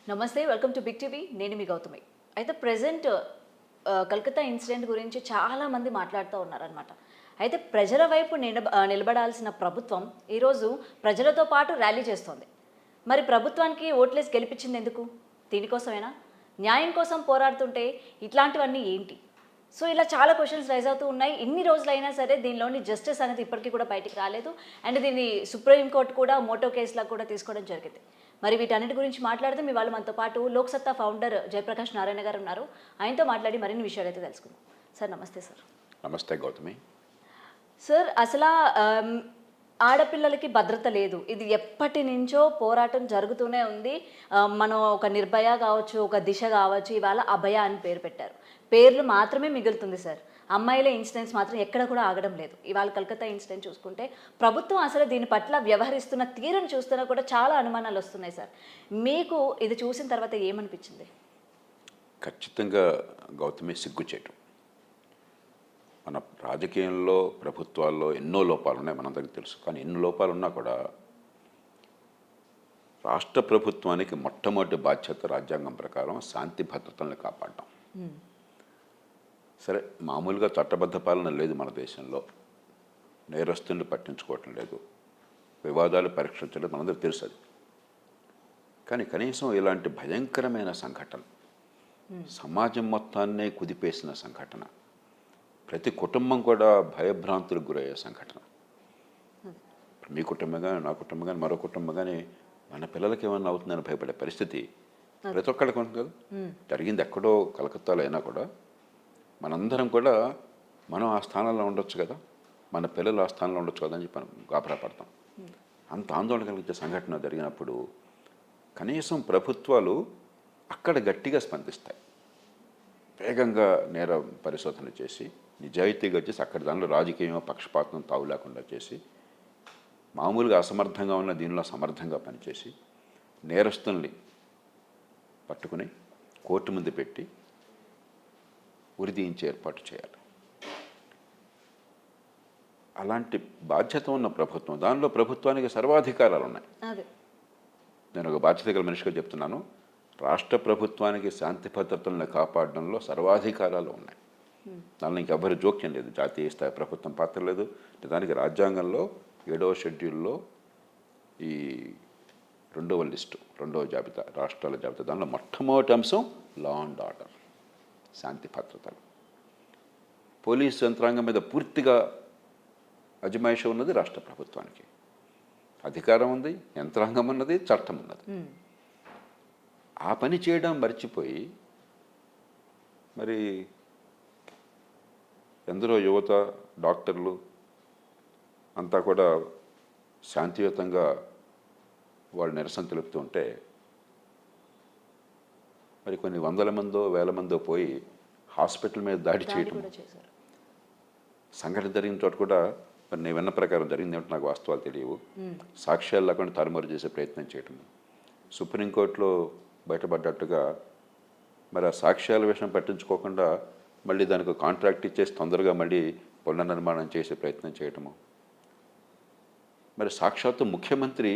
నమస్తే, welcome to big TV. నేను మీ గౌతమి. అయితే ప్రెజెంట్ కలకత్తా ఇన్సిడెంట్ గురించి చాలామంది మాట్లాడుతూ ఉన్నారనమాట. అయితే ప్రజల వైపు నిలబడాల్సిన ప్రభుత్వం ఈరోజు ప్రజలతో పాటు ర్యాలీ చేస్తోంది. మరి ప్రభుత్వానికి ఓట్లేసి గెలిపించింది ఎందుకు? దీనికోసమేనా? న్యాయం కోసం పోరాడుతుంటే ఇట్లాంటివన్నీ ఏంటి? సో ఇలా చాలా క్వశ్చన్స్ రైజ్ అవుతూ ఉన్నాయి. ఇన్ని రోజులైనా సరే దీనిలోని జస్టిస్ అనేది ఇప్పటికీ కూడా బయటికి రాలేదు. అండ్ దీన్ని సుప్రీంకోర్టు కూడా మోటో కేసులా కూడా తీసుకోవడం జరిగింది. మరి వీటన్నిటి గురించి మాట్లాడితే మీ వాళ్ళు మనతో పాటు లోక్సత్తా ఫౌండర్ జయప్రకాష్ నారాయణ గారు ఉన్నారు. ఆయనతో మాట్లాడి మరిన్ని విషయాలు అయితే తెలుసుకుందాం. సార్ నమస్తే సార్. నమస్తే గౌతమి. సార్ అసలు ఆడపిల్లలకి భద్రత లేదు. ఇది ఎప్పటి నుంచో పోరాటం జరుగుతూనే ఉంది. మనం ఒక నిర్భయ కావచ్చు, ఒక దిశ కావచ్చు, ఇవాళ అభయ అని పేరు పెట్టారు. పేర్లు మాత్రమే మిగులుతుంది సార్. అమ్మాయిల ఇన్సిడెంట్స్ మాత్రం ఎక్కడ కూడా ఆగడం లేదు. ఇవాళ కలకత్తా ఇన్సిడెంట్ చూసుకుంటే ప్రభుత్వం అసలు దీని పట్ల వ్యవహరిస్తున్న తీరును చూస్తున్నా కూడా చాలా అనుమానాలు వస్తున్నాయి సార్. మీకు ఇది చూసిన తర్వాత ఏమనిపించింది? ఖచ్చితంగా గౌతమి సిగ్గుచేటు. మన రాజకీయంలో ప్రభుత్వాల్లో ఎన్నో లోపాలు ఉన్నాయి, మనందరికీ తెలుసు. కానీ ఎన్ని లోపాలు ఉన్నా కూడా రాష్ట్ర ప్రభుత్వానికి మొట్టమొదటి బాధ్యత రాజ్యాంగం ప్రకారం శాంతి భద్రతలను కాపాడడం. సరే, మామూలుగా చట్టబద్ధ పాలన లేదు మన దేశంలో, నేరస్తుల్ని పట్టించుకోవటం లేదు, వివాదాలు పరీక్షించడం మనందరికీ తెలుసు అది. కానీ కనీసం ఇలాంటి భయంకరమైన సంఘటన, సమాజం మొత్తాన్నే కుదిపేసిన సంఘటన, ప్రతి కుటుంబం కూడా భయభ్రాంతులకు గురయ్యే సంఘటన. మీ కుటుంబం కానీ, నా కుటుంబం కానీ, మరో కుటుంబం కానీ మన పిల్లలకి ఏమన్నా అవుతుందని భయపడే పరిస్థితి ప్రతి ఒక్కళ్ళకి ఉంటుంది కదా. జరిగింది ఎక్కడో కలకత్తాలో అయినా కూడా మనందరం కూడా మనం ఆ స్థానంలో ఉండొచ్చు కదా, మన పిల్లలు ఆ స్థానంలో ఉండొచ్చు కదా అని చెప్పి మనం గాబరా పడతాం. అంత ఆందోళన కలిగించే సంఘటన జరిగినప్పుడు కనీసం ప్రభుత్వాలు అక్కడ గట్టిగా స్పందిస్తాయి. వేగంగా నేర పరిశోధన చేసి నిజాయితీగా చేసి అక్కడ దానిలో రాజకీయం పక్షపాతం తావు లేకుండా చేసి మామూలుగా అసమర్థంగా ఉన్న దీనిలో సమర్థంగా పనిచేసి నేరస్తుల్ని పట్టుకుని కోర్టు ముందు పెట్టి ఉరిదీయించే ఏర్పాటు చేయాలి. అలాంటి బాధ్యత ఉన్న ప్రభుత్వం, దానిలో ప్రభుత్వానికి సర్వాధికారాలు ఉన్నాయి. నేను ఒక బాధ్యత గల మనిషిగా చెప్తున్నాను. రాష్ట్ర ప్రభుత్వానికి శాంతి భద్రతలను కాపాడడంలో సర్వాధికారాలు ఉన్నాయి. దానిలో ఇంకెవ్వరి జోక్యం లేదు. జాతీయ స్థాయి ప్రభుత్వం పాత్ర లేదు. దానికి రాజ్యాంగంలో 7వ షెడ్యూల్లో ఈ 2వ లిస్టు, 2వ జాబితా, రాష్ట్రాల జాబితా, దానిలో మొట్టమొదటి అంశం లా అండ్ ఆర్డర్, శాంతి భద్రతలు. పోలీసు యంత్రాంగం మీద పూర్తిగా అజమాయిషి ఉన్నది రాష్ట్ర ప్రభుత్వానికి. అధికారం ఉంది, యంత్రాంగం ఉన్నది, చట్టం ఉన్నది. ఆ పని చేయడం మర్చిపోయి మరి ఎందరో యువత, డాక్టర్లు అంతా కూడా శాంతియుతంగా వాళ్ళు నిరసన తెలుపుతూ ఉంటే మరి కొన్ని వందల మందో వేల మందో పోయి హాస్పిటల్ మీద దాడి చేయటం, సంఘటన జరిగిన చోట కూడా మరి నేను విన్న ప్రకారం జరిగింది ఏమిటో నాకు వాస్తవాలు తెలియవు, సాక్ష్యాలు లేకుండా తారుమారు చేసే ప్రయత్నం చేయటం, సుప్రీంకోర్టులో బయటపడ్డట్టుగా మరి ఆ సాక్ష్యాల విషయం పట్టించుకోకుండా మళ్ళీ దానికి కాంట్రాక్ట్ ఇచ్చేసి తొందరగా మళ్ళీ పునర్నిర్మాణం చేసే ప్రయత్నం చేయటము, మరి సాక్షాత్తు ముఖ్యమంత్రి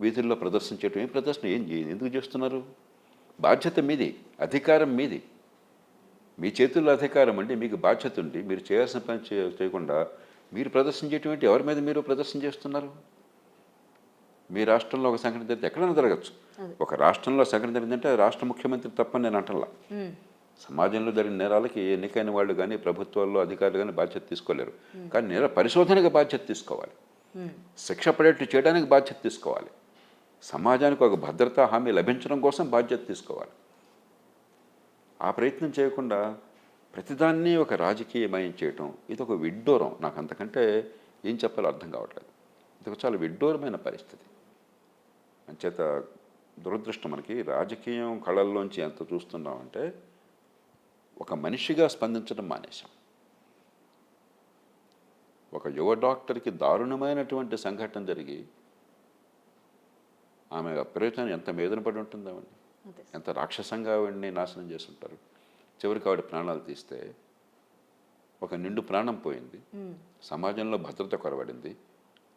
వీధుల్లో ప్రదర్శన చేయటం. ఏం ప్రదర్శన, ఎందుకు చేస్తున్నారు? బాధ్యత మీది, అధికారం మీది, మీ చేతుల్లో అధికారం అండి, మీకు బాధ్యత ఉండి మీరు చేయాల్సిన పని చేయకుండా మీరు ప్రదర్శన చేయటం ఏంటి? ఎవరి మీద మీరు ప్రదర్శన చేస్తున్నారు? మీ రాష్ట్రంలో ఒక సంఘటన జరిగితే ఎక్కడైనా జరగచ్చు. ఒక రాష్ట్రంలో సంఘటన జరిగిందంటే రాష్ట్ర ముఖ్యమంత్రి తప్పని నేను అంటలా. సమాజంలో జరిగిన నేరాలకి ఎన్నికైన వాళ్ళు కానీ, ప్రభుత్వాల్లో అధికారులు కానీ బాధ్యత తీసుకోలేరు. కానీ నేర పరిశోధనకు బాధ్యత తీసుకోవాలి, శిక్ష పడేట్టు చేయడానికి బాధ్యత తీసుకోవాలి, సమాజానికి ఒక భద్రతా హామీ లభించడం కోసం బాధ్యత తీసుకోవాలి. ఆ ప్రయత్నం చేయకుండా ప్రతిదాన్ని ఒక రాజకీయమయం చేయటం, ఇది ఒక విడ్డూరం. నాకు అంతకంటే ఏం చెప్పాలో అర్థం కావట్లేదు. ఇది ఒక చాలా విడ్డూరమైన పరిస్థితి. అంచేత దురదృష్టం, మనకి రాజకీయం కళల్లోంచి ఎంత చూస్తున్నామంటే ఒక మనిషిగా స్పందించడం మానేశాం. ఒక యువ డాక్టర్కి దారుణమైనటువంటి సంఘటన జరిగి ఆమె విపరీతాన్ని ఎంత వేదన పడి ఉంటుందో, ఎంత రాక్షసంగా ఆవిడ్ని నాశనం చేసి ఉంటారు. చివరికి ఆవిడ ప్రాణాలు తీస్తే ఒక నిండు ప్రాణం పోయింది, సమాజంలో భద్రత కొరబడింది.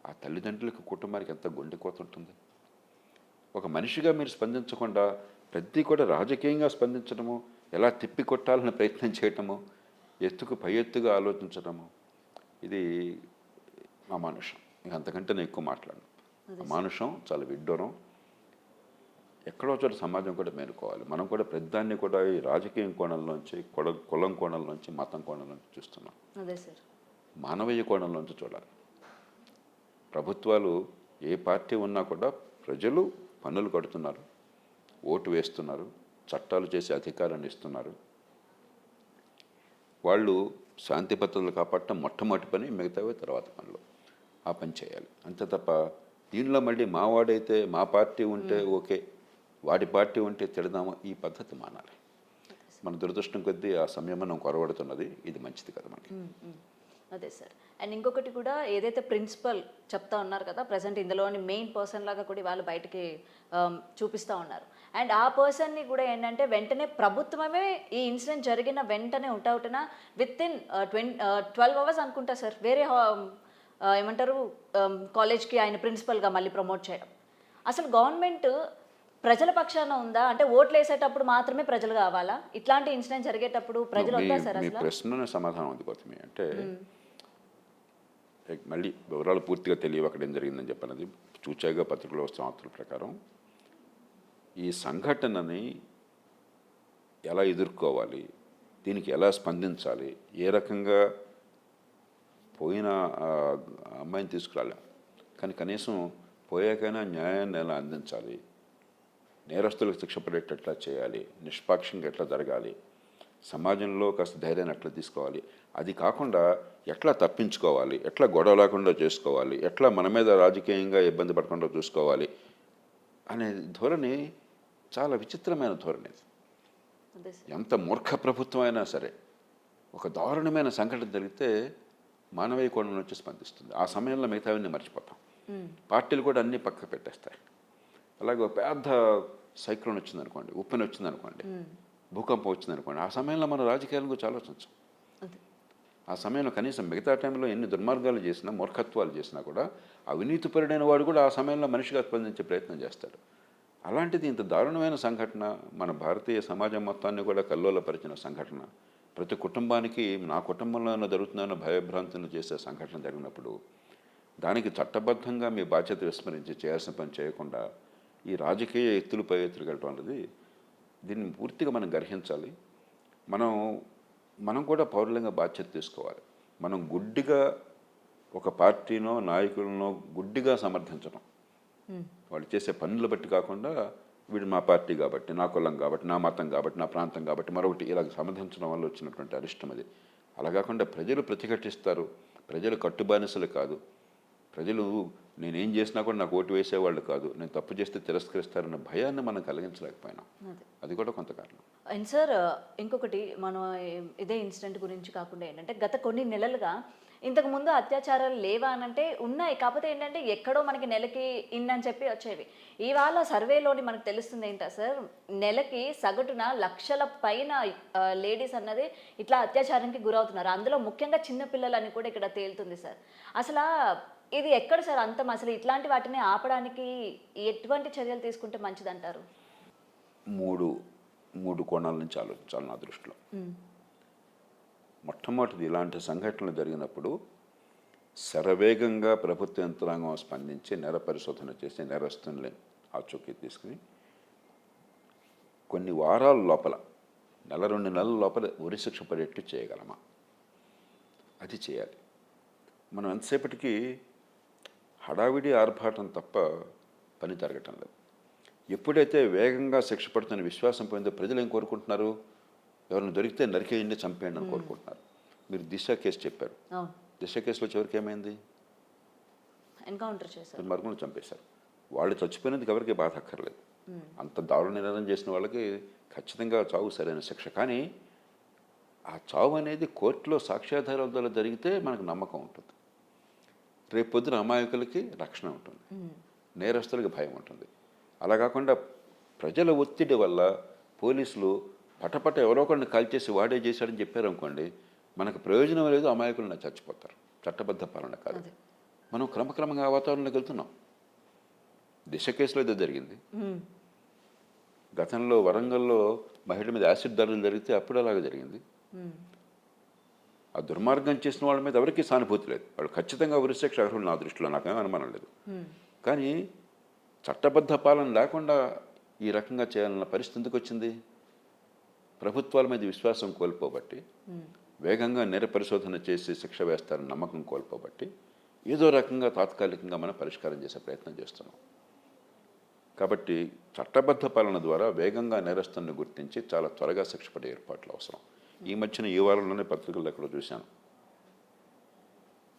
ఆ తల్లిదండ్రులకు, కుటుంబానికి ఎంత గుండె కోత ఉంటుంది. ఒక మనిషిగా మీరు స్పందించకుండా ప్రతి కూడా రాజకీయంగా స్పందించడము, ఎలా తిప్పికొట్టాలని ప్రయత్నం చేయటము, ఎత్తుకు పై ఎత్తుగా ఆలోచించడము, ఇది అమానుషం. ఇంక అంతకంటే నేను ఎక్కువ మాట్లాడను. అమానుషం, చాలా విడ్డూరం. ఎక్కడో చోట సమాజం కూడా మేలుకోవాలి. మనం కూడా ప్రతిదాన్ని కూడా ఈ రాజకీయం కోణంలోంచి, కులం కోణంలోంచి, మతం కోణంలోంచి చూస్తున్నాం. అదే సార్. మానవీయ కోణంలోంచి చూడాలి. ప్రభుత్వాలు ఏ పార్టీ ఉన్నా కూడా ప్రజలు పన్నులు కడుతున్నారు, ఓటు వేస్తున్నారు, చట్టాలు చేసే అధికారాన్ని ఇస్తున్నారు. వాళ్ళు శాంతి భద్రతలు కాపాడటం మొట్టమొదటి పని, మిగతావే తర్వాత పనులు. ఆ పని చేయాలి. అంతే తప్ప దీనిలో మళ్ళీ మావాడైతే మా పార్టీ ఉంటే ఓకే, వాడి పార్టీ ఉంటే తిడదాము, ఈ పద్ధతి మానాలి. మన దురదృష్టం కొద్దీ ఆ సంయమనం కొరవడుతున్నది. ఇది మంచిది కదా మనకి. అదే సార్. అండ్ ఇంకొకటి కూడా, ఏదైతే ప్రిన్సిపల్ చెప్తా ఉన్నారు కదా, ప్రజెంట్ ఇందులోని మెయిన్ పర్సన్ లాగా కూడా వాళ్ళు బయటికి చూపిస్తూ ఉన్నారు. అండ్ ఆ పర్సన్ని కూడా ఏంటంటే వెంటనే ప్రభుత్వమే ఈ ఇన్సిడెంట్ జరిగిన వెంటనే ఉంటావుటన విత్ ఇన్ 12 అవర్స్ అనుకుంటా సార్, వేరే ఏమంటారు కాలేజ్కి ఆయన ప్రిన్సిపల్గా మళ్ళీ ప్రమోట్ చేయడం. అసలు గవర్నమెంట్ ప్రజల పక్షాన ఉందా? అంటే ఓట్లు వేసేటప్పుడు మాత్రమే ప్రజలు కావాలా? ఇట్లాంటి ఇన్సిడెంట్ జరిగేటప్పుడు ప్రజలు వద్దా సార్ మీ అసలు? ప్రశ్న సమాధానం ఉంది గౌతమి. అంటే మళ్ళీ వివరాలు పూర్తిగా తెలియవు అక్కడ ఏం జరిగిందని చెప్పన్నది. చూచాగా పత్రికలో వస్తున్న వార్తల ప్రకారం ఈ సంఘటనని ఎలా ఎదుర్కోవాలి, దీనికి ఎలా స్పందించాలి, ఏ రకంగా పోయిన అమ్మాయిని తీసుకురాలేం, కానీ కనీసం పోయాకైనా న్యాయాన్ని ఎలా అందించాలి, నేరస్తులకు శిక్ష పడేటట్లా చేయాలి, నిష్పాక్షంగా ఎట్లా జరగాలి, సమాజంలో కాస్త ధైర్యాన్ని ఎట్లా తీసుకోవాలి, అది కాకుండా ఎట్లా తప్పించుకోవాలి, ఎట్లా గొడవ లేకుండా చేసుకోవాలి, ఎట్లా మన మీద రాజకీయంగా ఇబ్బంది పడకుండా చూసుకోవాలి అనే ధోరణి చాలా విచిత్రమైన ధోరణి. ఎంత మూర్ఖ ప్రభుత్వం అయినా సరే ఒక దారుణమైన సంఘటన జరిగితే మానవీయ కోణం నుంచి స్పందిస్తుంది. ఆ సమయంలో మిగతావన్నీ మర్చిపోతాం. పార్టీలు కూడా అన్నీ పక్కకు పెట్టేస్తాయి. అలాగే ఒక పెద్ద సైక్లోన్ వచ్చిందనుకోండి, ఉప్పెన వచ్చిందనుకోండి, భూకంపం వచ్చిందనుకోండి, ఆ సమయంలో మన రాజకీయాల గురించి ఆలోచించం. ఆ సమయంలో కనీసం మిగతా టైంలో ఎన్ని దుర్మార్గాలు చేసినా, మూర్ఖత్వాలు చేసినా కూడా అవినీతిపరుడైన వాడు కూడా ఆ సమయంలో మనిషిగా స్పందించే ప్రయత్నం చేస్తాడు. అలాంటిది ఇంత దారుణమైన సంఘటన, మన భారతీయ సమాజం మొత్తాన్ని కూడా కల్లోలపరిచిన సంఘటన, ప్రతి కుటుంబానికి నా కుటుంబంలో జరుగుతుందన్న భయభ్రాంతులు చేసే సంఘటన జరిగినప్పుడు దానికి చట్టబద్ధంగా మీ బాధ్యత విస్మరించి చేయాల్సిన పని చేయకుండా ఈ రాజకీయ ఎత్తులు పై ఎత్తులు వెళ్ళటం అనేది, దీన్ని పూర్తిగా మనం గ్రహించాలి. మనం కూడా పౌరులంగా బాధ్యత తీసుకోవాలి. మనం గుడ్డిగా ఒక పార్టీనో నాయకులనో గుడ్డిగా సమర్థించడం, వాళ్ళు చేసే పనులు బట్టి కాకుండా వీడు మా పార్టీ కాబట్టి, నా కులం కాబట్టి, నా మతం కాబట్టి, నా ప్రాంతం కాబట్టి, మరొకటి ఇలా సమర్థించడం వల్ల వచ్చినటువంటి అరిష్టం అది. అలా కాకుండా ప్రజలు ప్రతిఘటిస్తారు, ప్రజలు కట్టుబానిసలు కాదు, ప్రజలు నేనేం చేసినా కూడా నాకు ఓటు వేసేవాళ్ళు కాదు, నేను తప్పు చేస్తే తిరస్కరిస్తారన్న భయాన్ని మనం కలిగించలేకపోయినాం. అది కూడా కొంత కారణం. అండ్ సార్, ఇంకొకటి మనం ఇదే ఇన్సిడెంట్ గురించి కాకుండా ఏంటంటే, గత కొన్ని నెలలుగా ఇంతకుముందు అత్యాచారాలు లేవా అని అంటే ఉన్నాయి, కాకపోతే ఏంటంటే ఎక్కడో మనకి నెలకి ఇన్నని చెప్పి వచ్చేవి. ఇవాళ సర్వేలోని మనకు తెలుస్తుంది ఏంటా సార్, నెలకి సగటున లక్షల పైన లేడీస్ అన్నది ఇట్లా అత్యాచారానికి గురవుతున్నారు. అందులో ముఖ్యంగా చిన్నపిల్లలని కూడా ఇక్కడ తేలుతుంది సార్. అసలు ఇది ఎక్కడ సార్ అంతం? అసలు ఇట్లాంటి వాటిని ఆపడానికి ఎటువంటి చర్యలు తీసుకుంటే మంచిదంటారు? మూడు కోణాల నుంచి ఆలోచించాలి నా దృష్టిలో. మొట్టమొదటిది, ఇలాంటి సంఘటనలు జరిగినప్పుడు శరవేగంగా ప్రభుత్వ యంత్రాంగం స్పందించి నేర పరిశోధన చేసి నేరస్తుల్ని ఆచూకీ తీసుకుని కొన్ని వారాల లోపల, 1-2 నెలల లోపల ఉరిశిక్ష పడేట్టు చేయగలమా, అది చేయాలి. మనం ఎంతసేపటికి హడావిడి ఆర్భాటం తప్ప పని జరగటం లేదు. ఎప్పుడైతే వేగంగా శిక్ష పడుతున్న విశ్వాసం పోయిందో ప్రజలు ఏం కోరుకుంటున్నారు? ఎవరిని దొరికితే నరికేయండి, చంపేయండి అని కోరుకుంటున్నారు. మీరు దిశ కేసు చెప్పారు. దిశ కేసులో చివరికి ఏమైంది? ఎన్కౌంటర్ చేశారు, దుర్మార్గులు చంపేశారు. వాళ్ళు చచ్చిపోయినందుకు ఎవరికి బాధ అక్కర్లేదు. అంత దారుణ నిర్ణయం చేసిన వాళ్ళకి ఖచ్చితంగా చావు సరైన శిక్ష. కానీ ఆ చావు అనేది కోర్టులో సాక్ష్యాధారాల ద్వారా జరిగితే మనకు నమ్మకం ఉంటుంది. రేపు పొద్దున అమాయకులకి రక్షణ ఉంటుంది, నేరస్తులకి భయం ఉంటుంది. అలా కాకుండా ప్రజల ఒత్తిడి వల్ల పోలీసులు పటపట ఎవరో ఒకరిని కాల్చేసి వాడే చేశాడని చెప్పారనుకోండి, మనకు ప్రయోజనం లేదు, అమాయకులను చచ్చిపోతారు. చట్టబద్ధ పాలన కాదు. మనం క్రమక్రమంగా ఆ వాతావరణంలోకి వెళ్తున్నాం. దిశ కేసులో ఇదే జరిగింది. గతంలో వరంగల్లో మహిళ మీద యాసిడ్ దాడులు జరిగితే అప్పుడు అలాగే జరిగింది. ఆ దుర్మార్గం చేసిన వాళ్ళ మీద ఎవరికీ సానుభూతి లేదు. వాళ్ళు ఖచ్చితంగా ఉరిశిక్ష అర్హులు నా దృష్టిలో, నాకేం అనుమానం లేదు. కానీ చట్టబద్ధ పాలన లేకుండా ఈ రకంగా చేయాలన్న పరిస్థితి ఎందుకు వచ్చింది? ప్రభుత్వాల మీద విశ్వాసం కోల్పోబట్టి, వేగంగా నేర పరిశోధన చేసి శిక్ష వేస్తారని నమ్మకం కోల్పోబట్టి, ఏదో రకంగా తాత్కాలికంగా మనం పరిష్కారం చేసే ప్రయత్నం చేస్తున్నాం. కాబట్టి చట్టబద్ధ పాలన ద్వారా వేగంగా నేరస్తులను గుర్తించి చాలా త్వరగా శిక్ష పడే ఏర్పాట్లు అవసరం. ఈ మధ్యన ఈ వారంలోనే పత్రికల్లో ఎక్కడో చూశాను,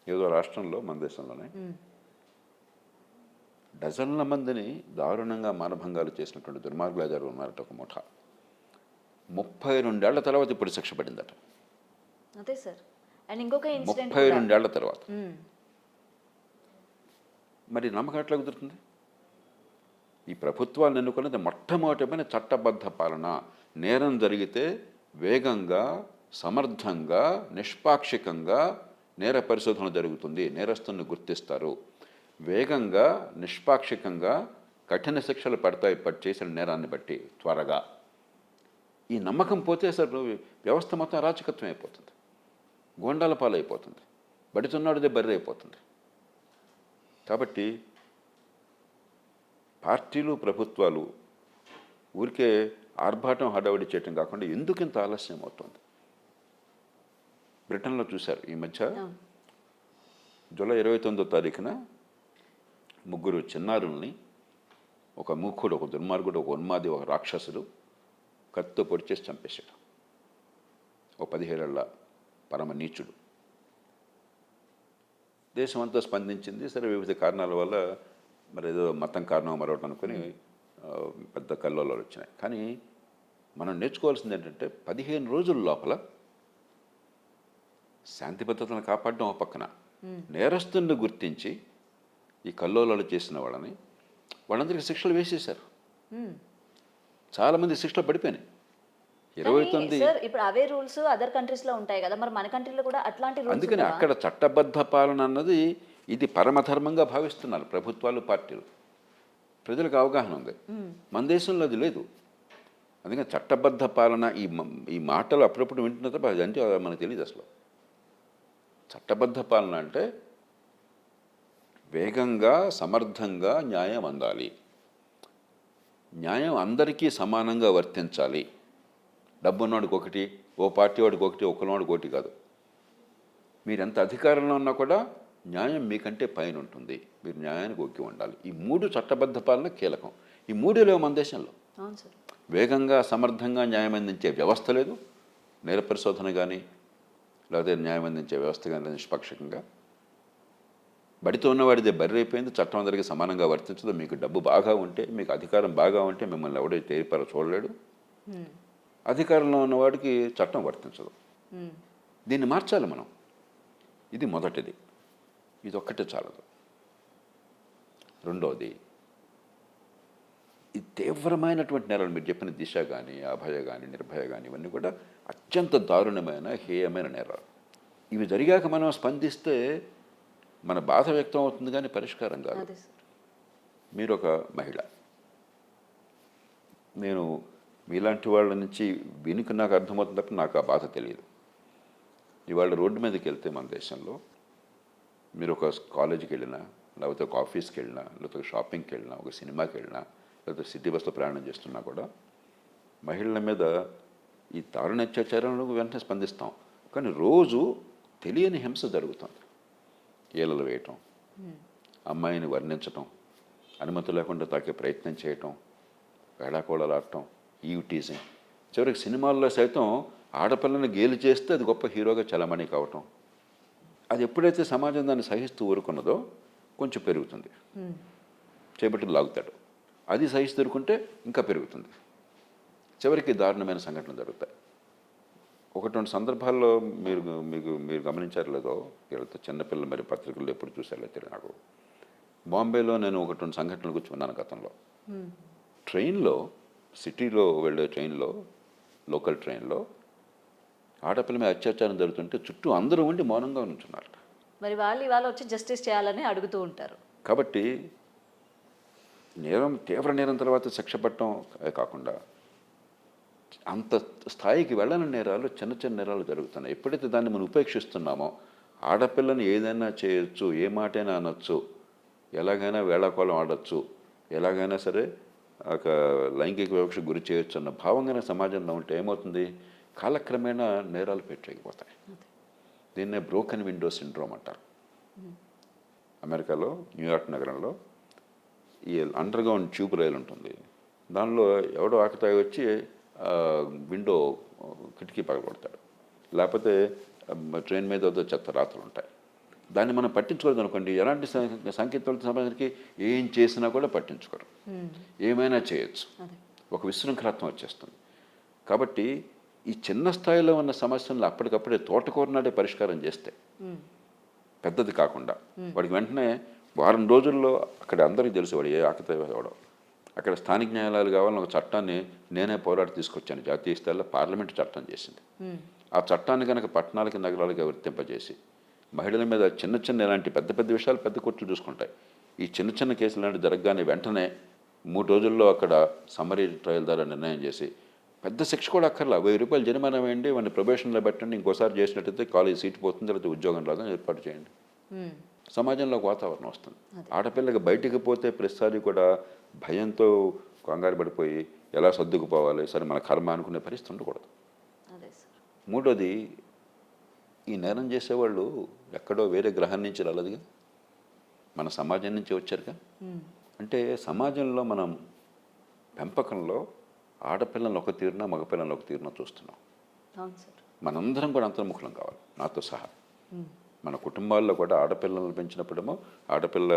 ఏదో రాష్ట్రంలో మన దేశంలోనే డజన్ల మందిని దారుణంగా మానభంగాలు చేసినటువంటి దుర్మార్గులు ఉన్నారట ఒక ముఠ. 32 ఏళ్ల తర్వాత ఇప్పుడు శిక్ష పడిందట. అదే సార్. అండ్ ఇంకొక ఇన్సిడెంట్ 32 ఏళ్ల తర్వాత. మరి నమ్మకం ఎట్లా కుదురుతుంది? ఈ ప్రభుత్వాన్ని ఎన్నుకున్నది మొట్టమొదటిమైన చట్టబద్ధ పాలన. నేరం జరిగితే వేగంగా, సమర్థంగా, నిష్పాక్షికంగా నేర పరిశోధన జరుగుతుంది, నేరస్తులను గుర్తిస్తారు. వేగంగా, నిష్పాక్షికంగా కఠిన శిక్షలు పడతాయి చేసిన నేరాన్ని బట్టి త్వరగా. ఈ నమ్మకం పోతే అసలు వ్యవస్థ మొత్తం అరాచకత్వం అయిపోతుంది, గోండాల పాలైపోతుంది, బడితున్నాడుదే బర్రె అయిపోతుంది. కాబట్టి పార్టీలు, ప్రభుత్వాలు ఊరికే ఆర్భాటం హడావిడి చేయటం కాకుండా ఎందుకు ఇంత ఆలస్యం అవుతుంది? బ్రిటన్లో చూశారు ఈ మధ్య, జూలై 29వ తారీఖున 3 చిన్నారుల్ని ఒక మూర్ఖుడు, ఒక దుర్మార్గుడు, ఒక ఉన్మాది, ఒక రాక్షసుడు కత్తితో పొడిచేసి చంపేశాడు. ఒక 17 ఏళ్ల పరమ నీచుడు. దేశం అంతా స్పందించింది. సరే, వివిధ కారణాల వల్ల, మరి ఏదో మతం కారణం మరొకటి అనుకుని పెద్ద కల్లోలాలు వచ్చినాయి. కానీ మనం నేర్చుకోవాల్సింది ఏంటంటే 15 రోజుల లోపల శాంతి భద్రతలను కాపాడడం ఒక పక్కన, నేరస్తులను గుర్తించి ఈ కల్లోలాలు చేసిన వాళ్ళందరికీ శిక్షలు వేసేశారు. చాలామంది శిక్షలు పడిపోయినాయి. 29. సార్, ఇప్పుడు అవే రూల్స్ అదర్ కంట్రీస్ లో ఉంటాయి కదా, మరి మన కంట్రీలో కూడా అట్లాంటి రూల్స్? అందుకని అక్కడ చట్టబద్ధ పాలన అన్నది ఇది పరమధర్మంగా భావిస్తున్నారు ప్రభుత్వాలు, పార్టీలు. ప్రజలకు అవగాహన ఉంది. మన దేశంలో అది లేదు. అందుకని చట్టబద్ధ పాలన ఈ మాటలు అప్పుడప్పుడు వింటున్న తప్ప అది అంటే మనకు తెలియదు అసలు. చట్టబద్ధ పాలన అంటే వేగంగా, సమర్థంగా న్యాయం అందాలి, న్యాయం అందరికీ సమానంగా వర్తించాలి. డబ్బున్నవాడికి ఒకటి, ఓ పార్టీ వాడికి ఒకటి, ఒకరివాడికి ఒకటి కాదు. మీరు ఎంత అధికారంలో ఉన్నా కూడా న్యాయం మీకంటే పైన ఉంటుంది, మీరు న్యాయానికి ఒగ్గి ఉండాలి. ఈ 3 చట్టబద్ధ పాలన కీలకం. ఈ 3 లేవు మన దేశంలో. వేగంగా, సమర్థంగా న్యాయం అందించే వ్యవస్థ లేదు. నేర పరిశోధన కానీ, లేకపోతే న్యాయం అందించే వ్యవస్థ కానీ నిష్పక్షంగా. బడితో ఉన్నవాడిదే బర్రైపోయింది. చట్టం అందరికీ సమానంగా వర్తించదు. మీకు డబ్బు బాగా ఉంటే, మీకు అధికారం బాగా ఉంటే మిమ్మల్ని ఎవడో తేరిపారో చూడలేడు. అధికారంలో ఉన్నవాడికి చట్టం వర్తించదు. దీన్ని మార్చాలి మనం. ఇది మొదటిది. ఇది ఒక్కటే చాలదు. రెండవది, ఈ తీవ్రమైనటువంటి నేరాలు, మీరు చెప్పిన దిశ కానీ, అభయ కానీ, నిర్భయ కానీ, ఇవన్నీ కూడా అత్యంత దారుణమైన, హేయమైన నేరాలు. ఇవి జరిగాక మనం స్పందిస్తే మన బాధ వ్యక్తం అవుతుంది కానీ పరిష్కారం కాదు. మీరు ఒక మహిళ, నేను మీలాంటి వాళ్ళ నుంచి వినికి నాకు అర్థమవుతుంది తప్ప నాకు ఆ బాధ తెలియదు. ఇవాళ రోడ్డు మీదకి వెళ్తే మన దేశంలో మీరు ఒక కాలేజీకి వెళ్ళినా, లేకపోతే ఒక ఆఫీస్కి వెళ్ళినా, లేకపోతే షాపింగ్కి వెళ్ళినా, ఒక సినిమాకి వెళ్ళినా, లేకపోతే సిటీ బస్సులో ప్రయాణం చేస్తున్నా కూడా మహిళల మీద ఈ దారుణ అత్యాచారాలను వెంటనే స్పందిస్తాం. కానీ రోజు తెలియని హింస జరుగుతుంది. ఏలలు వేయటం, అమ్మాయిని వర్ణించటం, అనుమతి లేకుండా తాకే ప్రయత్నం చేయటం, వేళాకోళలాడటం, టీజింగ్. చివరికి సినిమాల్లో సైతం ఆడపిల్లని గేలి చేస్తే అది గొప్ప హీరోగా చలమణి కావటం. అది ఎప్పుడైతే సమాజం దాన్ని సహిస్తూ ఊరుకున్నదో కొంచెం పెరుగుతుంది. చేపట్టుకు లాగుతాడు. అది సహిస్తూ ఊరుకుంటే ఇంకా పెరుగుతుంది. చివరికి దారుణమైన సంఘటనలు జరుగుతాయి. 1-2 సందర్భాల్లో మీరు గమనించారు లేదో, వీళ్ళతో చిన్నపిల్లలు మరి పత్రికల్లో ఎప్పుడు చూసారో తెలియదు నాకు. బాంబేలో నేను 1-2 సంఘటనలు గురించి ఉన్నాను గతంలో. ట్రైన్లో, సిటీలో వెళ్ళే ట్రైన్లో, లోకల్ ట్రైన్లో ఆడపిల్ల మీద అత్యాచారం జరుగుతుంటే చుట్టూ అందరూ ఉండి మౌనంగా ఉంటున్నారు. మరి వాళ్ళు ఇవాళ వచ్చి జస్టిస్ చేయాలని అడుగుతూ ఉంటారు. కాబట్టి నేరం తీవ్ర నేరం తర్వాత శిక్ష పట్టడం కాకుండా అంత స్థాయికి వెళ్ళని నేరాలు చిన్న చిన్న నేరాలు జరుగుతున్నాయి. ఎప్పుడైతే దాన్ని మనం ఉపేక్షిస్తున్నామో ఆడపిల్లని ఏదైనా చేయొచ్చు, ఏ మాటైనా అనొచ్చు, ఎలాగైనా వేళాకోళం ఆడొచ్చు, ఎలాగైనా సరే ఒక లైంగిక వివక్షకు గురి చేయొచ్చు అన్న భావంగానే సమాజంలో ఉంటే ఏమవుతుంది, కాలక్రమేణా నేరాలు పెట్టలేకపోతాయి. దీన్నే బ్రోకెన్ విండో సిండ్రోమ్ అంటారు. అమెరికాలో న్యూయార్క్ నగరంలో ఈ అండర్ గ్రౌండ్ ట్యూబ్ రైలు ఉంటుంది. దానిలో ఎవడో ఆకతాయి వచ్చి విండో కిటికీ పగలగొడతాడు, లేకపోతే ట్రైన్ మీద ఏదో చెత్త రాత్రులు ఉంటాయి. దాన్ని మనం పట్టించుకోలేదు అనుకోండి, ఎలాంటి సంకేతాలతో సమాజానికి ఏం చేసినా కూడా పట్టించుకోరు, ఏమైనా చేయొచ్చు, ఒక విశృంఖలత్వం వచ్చేస్తుంది. కాబట్టి ఈ చిన్న స్థాయిలో ఉన్న సమస్యలను అప్పటికప్పుడే తోటకూరనాడే పరిష్కారం చేస్తే, పెద్దది కాకుండా వాడికి వెంటనే వారం రోజుల్లో అక్కడ అందరికీ తెలుసు వాడు ఏ ఆకతాయి ఎవడో. అక్కడ స్థానిక న్యాయాలయాలు కావాలని ఒక చట్టాన్ని నేనే పోరాడి తీసుకొచ్చాను. జాతీయ స్థాయిలో పార్లమెంటు చట్టం చేసింది. ఆ చట్టాన్ని కనుక పట్టణాలకి నగరాలకి వర్తింపజేసి మహిళల మీద చిన్న చిన్న ఇలాంటి పెద్ద పెద్ద విషయాలు పెద్ద కోర్టులు చూసుకుంటాయి. ఈ చిన్న చిన్న కేసులు లాంటి జరగగానే వెంటనే 3 రోజుల్లో అక్కడ సమ్మరీ ట్రయల్ ద్వారా నిర్ణయం చేసి పెద్ద శిక్ష కూడా అక్కర్లా, 1000 రూపాయలు జరిమానా వేయండి, వాడిని ప్రొబేషన్లో పెట్టండి, ఇంకోసారి చేసినట్టయితే కాలేజ్ సీట్ పోతుంది, లేకపోతే ఉద్యోగం రాదని ఏర్పాటు చేయండి. సమాజంలో ఒక వాతావరణం వస్తుంది. ఆడపిల్లకి బయటికి పోతే ప్రతిసారి కూడా భయంతో కంగారు పడిపోయి ఎలా సర్దుకుపోవాలి, సరే మన కర్మ అనుకునే పరిస్థితి ఉండకూడదు. మూడోది, ఈ నేరం చేసేవాళ్ళు ఎక్కడో వేరే గ్రహం నుంచి రాలేదుగా, మన సమాజం నుంచి వచ్చారుగా. అంటే సమాజంలో మనం పెంపకంలో ఆడపిల్లలను ఒక తీరున మగపిల్లలను ఒక తీరున చూస్తున్నాం. మనందరం కూడా అంతర్ముఖులం కావాలి, నాతో సహా. మన కుటుంబాల్లో కూడా ఆడపిల్లలను పెంచినప్పుడేమో ఆడపిల్ల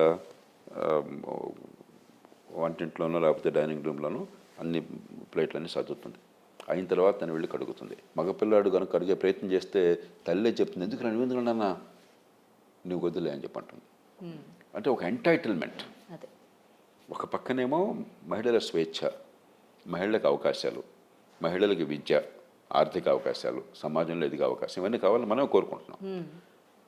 వంటింట్లోనో లేకపోతే డైనింగ్ రూమ్లోనో అన్ని ప్లేట్లన్నీ సర్దుతుంది, అయిన తర్వాత తను వెళ్ళి కడుగుతుంది. మగపిల్లాడు కనుక కడిగే ప్రయత్నం చేస్తే తల్లే చెప్తుంది, ఎందుకన్నా నువ్వు వదిలే అని చెప్పంటుంది. అంటే ఒక ఎంటైటిల్మెంట్. ఒక పక్కనేమో మహిళల స్వేచ్ఛ, మహిళలకు అవకాశాలు, మహిళలకి విద్య, ఆర్థిక అవకాశాలు, సమాజంలో ఎదిగే అవకాశం, ఇవన్నీ కావాలని మనం కోరుకుంటున్నాం.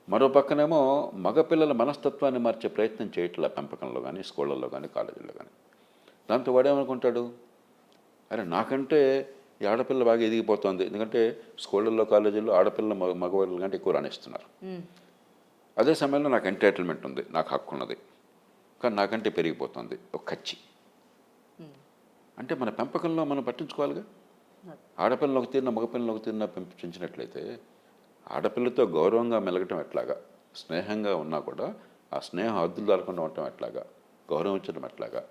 మరో పక్కనేమో మగపిల్లల మనస్తత్వాన్ని మార్చే ప్రయత్నం చేయట్లా పెంపకంలో కానీ, స్కూళ్ళల్లో కానీ, కాలేజీల్లో కానీ. దాంతో వాడేమనుకుంటాడు, అరే నాకంటే ఈ ఆడపిల్ల బాగా ఎదిగిపోతుంది, ఎందుకంటే స్కూళ్ళల్లో కాలేజీల్లో ఆడపిల్ల మగవాళ్ళ కంటే ఎక్కువ రాణిస్తున్నారు. అదే సమయంలో నాకు ఎంటైటిల్మెంట్ ఉంది, నాకు హక్కు ఉన్నది, కానీ నాకంటే పెరిగిపోతుంది, ఒక కచ్చి. అంటే మన పెంపకంలో మనం పట్టించుకోవాలిగా. ఆడపిల్లని ఒక తీరున మగపిల్లని ఒక తీరున పెంచినట్లయితే ఆడపిల్లతో గౌరవంగా మెలగటం ఎట్లాగా, స్నేహంగా ఉన్నా కూడా ఆ స్నేహం హద్దులు దాటకుండా ఉండటం ఎట్లాగా, గౌరవించడం ఎట్లాగా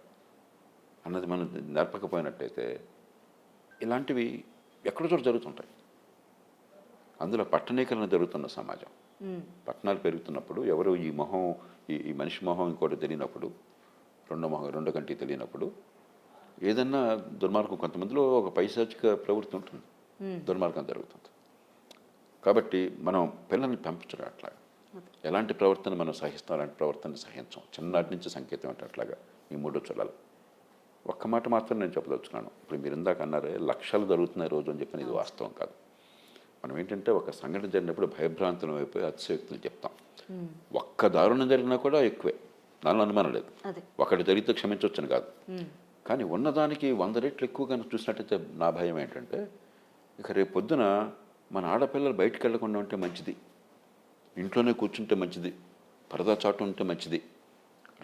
అన్నది మనం నేర్పకపోయినట్టయితే ఇలాంటివి ఎక్కడో చోట జరుగుతుంటాయి. అందులో పట్టణీకరణ జరుగుతున్న సమాజం, పట్టణాలు పెరుగుతున్నప్పుడు ఎవరు ఈ మనిషి మొహం ఇంకోటి తెలియనప్పుడు, రెండో కంటికి తెలియనప్పుడు ఏదన్నా దుర్మార్గం, కొంతమందిలో ఒక పైశాచిక ప్రవృత్తి ఉంటుంది, దుర్మార్గం జరుగుతుంది. కాబట్టి మనం పిల్లల్ని పెంచడం అట్లా, ఎలాంటి ప్రవర్తన మనం సహిస్తాం అలాంటి ప్రవర్తన సహించాం, చిన్ననాటి నుంచి సంకేతం అంటే అట్లాగా ఈ 3 చూడాలి. ఒక్క మాట మాత్రం నేను చెప్పదలుచుకున్నాను. ఇప్పుడు మీరు ఇందాక అన్నారే లక్షలు జరుగుతున్నాయి రోజు అని చెప్పిన, ఇది వాస్తవం కాదు. మనం ఏంటంటే ఒక సంఘటన జరిగినప్పుడు భయభ్రాంతులం అయిపోయి అతిశయోక్తులు చెప్తాం. ఒక్క దారుణం జరిగినా కూడా ఎక్కువే, దానిలో అనుమానం లేదు. ఒకటి జరిగితే క్షమించవచ్చని కాదు, కానీ ఉన్నదానికి 100 రెట్లు ఎక్కువగా చూసినట్టయితే నా భయం ఏంటంటే, ఇక రేపు పొద్దున మన ఆడపిల్లలు బయటికి వెళ్లకుండా ఉంటే మంచిది, ఇంట్లోనే కూర్చుంటే మంచిది, పరదా చాటు ఉంటే మంచిది,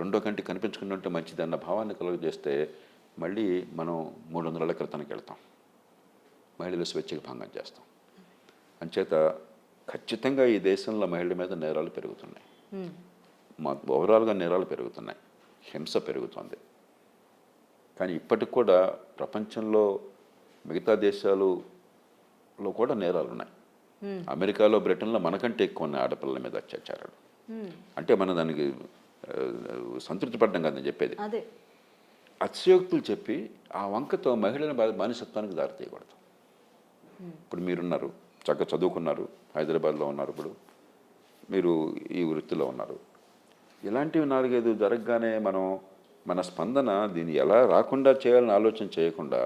రెండో కంటి కనిపించకుండా ఉంటే మంచిది అన్న భావాన్ని కలుగజేస్తే మళ్ళీ మనం 300 ఏళ్ల క్రితానికి వెళ్తాం, మహిళల స్వేచ్ఛకి భంగం చేస్తాం. అంచేత ఖచ్చితంగా ఈ దేశంలో మహిళల మీద నేరాలు పెరుగుతున్నాయి, ఓవరాల్గా నేరాలు పెరుగుతున్నాయి, హింస పెరుగుతుంది. కానీ ఇప్పటికి కూడా ప్రపంచంలో మిగతా దేశాలలో కూడా నేరాలు ఉన్నాయి. అమెరికాలో, బ్రిటన్లో మనకంటే ఎక్కువ ఉన్నాయి ఆడపిల్లల మీద అత్యాచారాలు. అంటే మనం దానికి సంతృప్తి పడ్డం కదని చెప్పేది. అతిశయోక్తులు చెప్పి ఆ వంకతో మహిళల బానిసత్వానికి దారి తీయకూడదు. ఇప్పుడు మీరున్నారు, చక్కగా చదువుకున్నారు, హైదరాబాద్లో ఉన్నారు, ఇప్పుడు మీరు ఈ వృత్తిలో ఉన్నారు. ఇలాంటివి 4-5 జరగగానే మన స్పందన దీన్ని ఎలా రాకుండా చేయాలని ఆలోచన చేయకుండా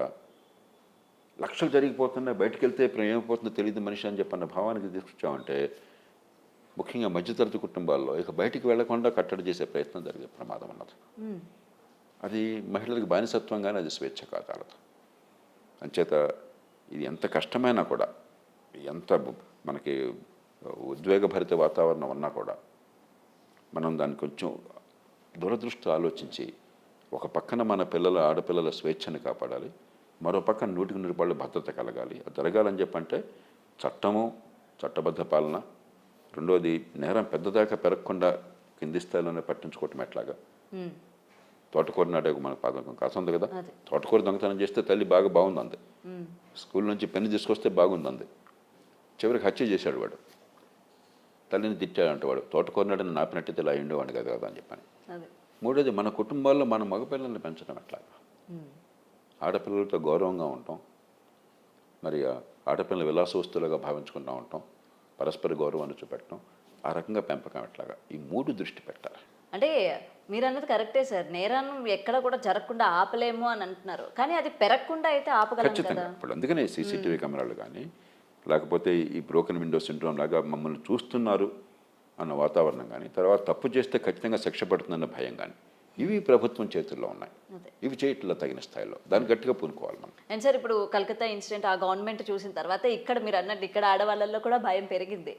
లక్షలు జరిగిపోతున్నాయి, బయటకు వెళ్తే ఏమైపోతుందో తెలియదు మనిషి అని చెప్పన్న భావానికి తీసుకొచ్చామంటే ముఖ్యంగా మధ్యతరగతి కుటుంబాల్లో ఇక బయటికి వెళ్లకుండా కట్టడి చేసే ప్రయత్నం జరిగే ప్రమాదం అన్నది. అది మహిళలకు బానిసత్వం కానీ అది స్వేచ్ఛ కాదు వాళ్ళతో. అంచేత ఇది ఎంత కష్టమైనా కూడా, ఎంత మనకి ఉద్వేగభరిత వాతావరణం ఉన్నా కూడా మనం దాన్ని కొంచెం దూరదృష్టి ఆలోచించి ఒక పక్కన మన ఆడపిల్లల స్వేచ్ఛను కాపాడాలి, మరో పక్కన 100% భద్రత కలగాలి. అది జరగాలని చెప్పంటే చట్టము, చట్టబద్ధ పాలన, రెండోది నేరం పెద్దదాకా పెరగకుండా కింది స్థాయిలోనే పట్టించుకోవటం ఎట్లాగా. తోటకూర నాడే మన పథకం కాసం ఉంది కదా, తోటకూర దొంగతనం చేస్తే తల్లి బాగుంది అంది, స్కూల్ నుంచి పెన్ను తీసుకొస్తే బాగుంది అంది, చివరికి హత్య చేశాడు వాడు, తల్లిని తిట్టాడంట వాడు, తోటకూర నాడని నాపినట్టయితే ఇలా ఉండేవాడు కదా అని చెప్పని. మూడోది మన కుటుంబాల్లో మన మగపిల్లల్ని పెంచడం ఎట్లాగా, ఆడపిల్లలతో గౌరవంగా ఉంటాం, మరి ఆడపిల్లల విలాస వస్తువులుగా భావించుకుంటూ ఉంటాం, పరస్పర గౌరవాన్ని చూపెట్టడం, ఆ రకంగా పెంపకం ఎట్లాగా, ఈ 3 దృష్టి పెట్టాలి. అంటే మీరు అన్నది కరెక్టే సార్, నేరం ఎక్కడ కూడా జరగకుండా ఆపలేము అని అంటున్నారు, కానీ అది పెరగకుండా అయితే ఆపగలం ఖచ్చితంగా. ఇప్పుడు అందుకనే సీసీటీవీ కెమెరాలు కానీ, లేకపోతే ఈ బ్రోకెన్ విండో సిండ్రోమ్ లాగా మమ్మల్ని చూస్తున్నారు అన్న వాతావరణం కానీ, తర్వాత తప్పు చేస్తే ఖచ్చితంగా శిక్ష పడుతుందన్న భయం కానీ, ఇవి ప్రభుత్వం చేతుల్లో ఉన్నాయి. ఇవి చేయట్లా తగిన స్థాయిలో, దాన్ని గట్టిగా పూనుకోవాలి మనం. అండ్ సార్, ఇప్పుడు కలకత్తా ఇన్సిడెంట్ ఆ గవర్నమెంట్ చూసిన తర్వాత ఇక్కడ మీరు అన్నట్టు ఇక్కడ ఆడవాళ్ళల్లో కూడా భయం పెరిగింది.